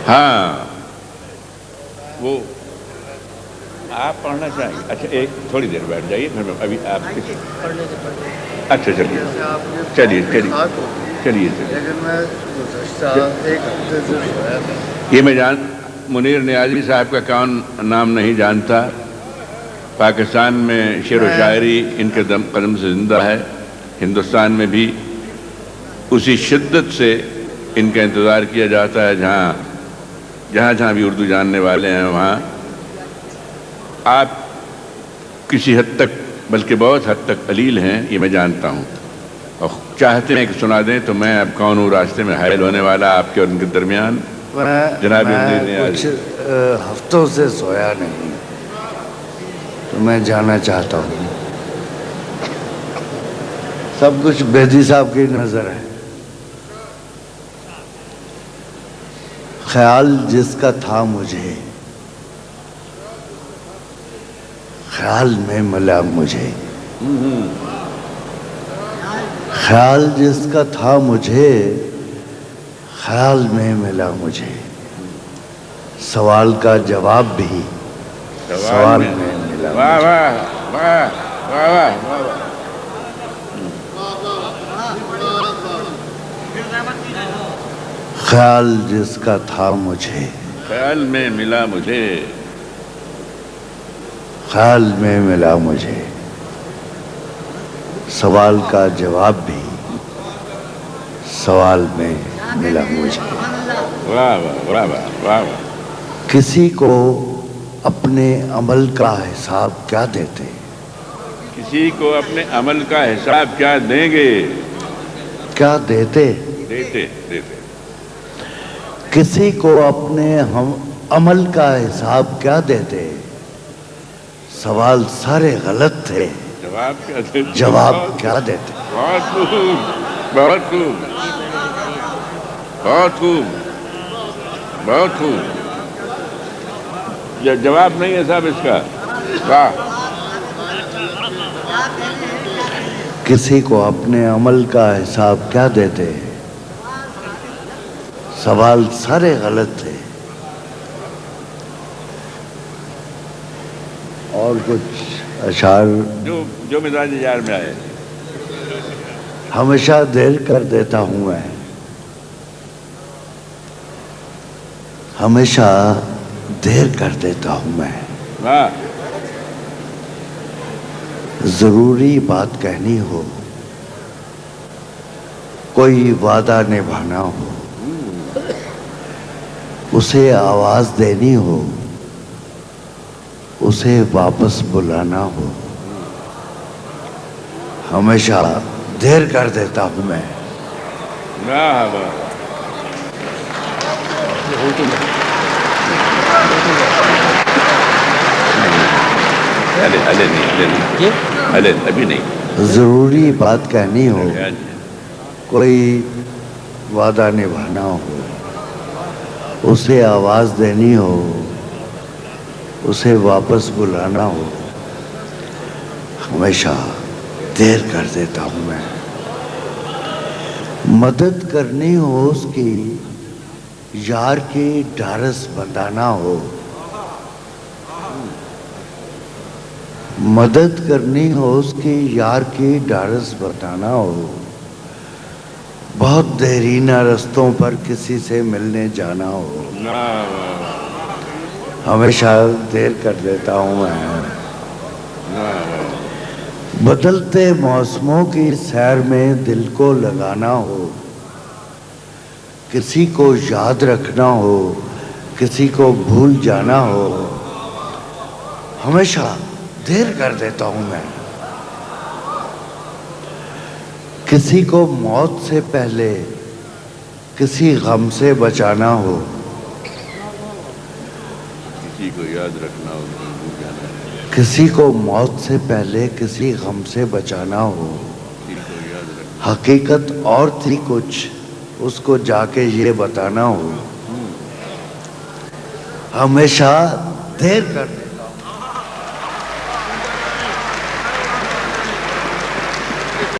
ہاں وہ آپ پڑھنا چاہیں گے؟ اچھا ایک تھوڑی دیر بیٹھ جائیے، پھر میں ابھی آپ اچھا چلیے چلیے چلیے چلیے یہ میں منیر نیازی صاحب کا کون نام نہیں جانتا. پاکستان میں شعر و شاعری ان کے قدم سے زندہ ہے. ہندوستان میں بھی اسی شدت سے ان کا انتظار کیا جاتا ہے. جہاں بھی اردو جاننے والے ہیں وہاں آپ کسی حد تک بلکہ بہت حد تک قلیل ہیں، یہ میں جانتا ہوں. اور چاہتے ہیں کہ سنا دیں تو میں اب کون ہوں راستے میں حائل ہونے والا آپ کے اور ان کے درمیان. جناب کچھ ہفتوں سے سویا نہیں تو میں جانا چاہتا ہوں. سب کچھ بیدی صاحب کی نظر ہے. خیال جس کا تھا مجھے خیال میں ملا مجھے. خیال جس کا تھا مجھے خیال میں ملا مجھے. سوال کا جواب بھی سوال میں ملا. واہ واہ واہ واہ واہ. خیال جس کا تھا مجھے خیال میں ملا مجھے. خیال میں ملا مجھے. سوال کا جواب بھی سوال میں ملا مجھے. واہ واہ واہ واہ واہ. کسی کو اپنے عمل کا حساب کیا دیتے؟ کسی کو اپنے عمل کا حساب کیا دیں گے؟ کیا دیتے؟ دیتے دیتے. کسی کو اپنے عمل کا حساب کیا دیتے؟ سوال سارے غلط تھے، جواب کیا دیتے؟ جواب کیا دیتے؟ بہت خوب بہت خوب بہت خوب بہت خوب. جواب نہیں ہے صاحب اس کا. واہ. کسی کو اپنے عمل کا حساب کیا دیتے؟ سوال سارے غلط تھے. اور کچھ اشعار جو مزاج یار میں آئے. ہمیشہ دیر کر دیتا ہوں میں، ہمیشہ دیر کر دیتا ہوں میں. واہ. ضروری بات کہنی ہو، کوئی وعدہ نبھانا ہو، اسے آواز دینی ہو، اسے واپس بلانا ہو، ہمیشہ دیر کر دیتا ہوں میں. واہ واہ. ابھی نہیں. ضروری بات کہنی ہو، کوئی وعدہ نبھانا ہو، اسے آواز دینی ہو، اسے واپس بلانا ہو، ہمیشہ دیر کر دیتا ہوں میں. مدد کرنی ہو اس کی، یار کی ڈھارس بندانا ہو، مدد کرنی ہو اس کی، یار کی ڈھارس بندانا ہو، بہت دیرینہ رستوں پر کسی سے ملنے جانا ہو، ہمیشہ دیر کر دیتا ہوں میں. بدلتے موسموں کی سیر میں دل کو لگانا ہو، کسی کو یاد رکھنا ہو، کسی کو بھول جانا ہو، ہمیشہ دیر کر دیتا ہوں میں. کسی کو موت سے پہلے کسی غم سے بچانا ہو، کسی کو یاد رکھنا ہو، کسی کو موت سے پہلے کسی غم سے بچانا ہو. حقیقت اور تھی کچھ، اس کو جا کے یہ بتانا ہو، ہمیشہ دیر کر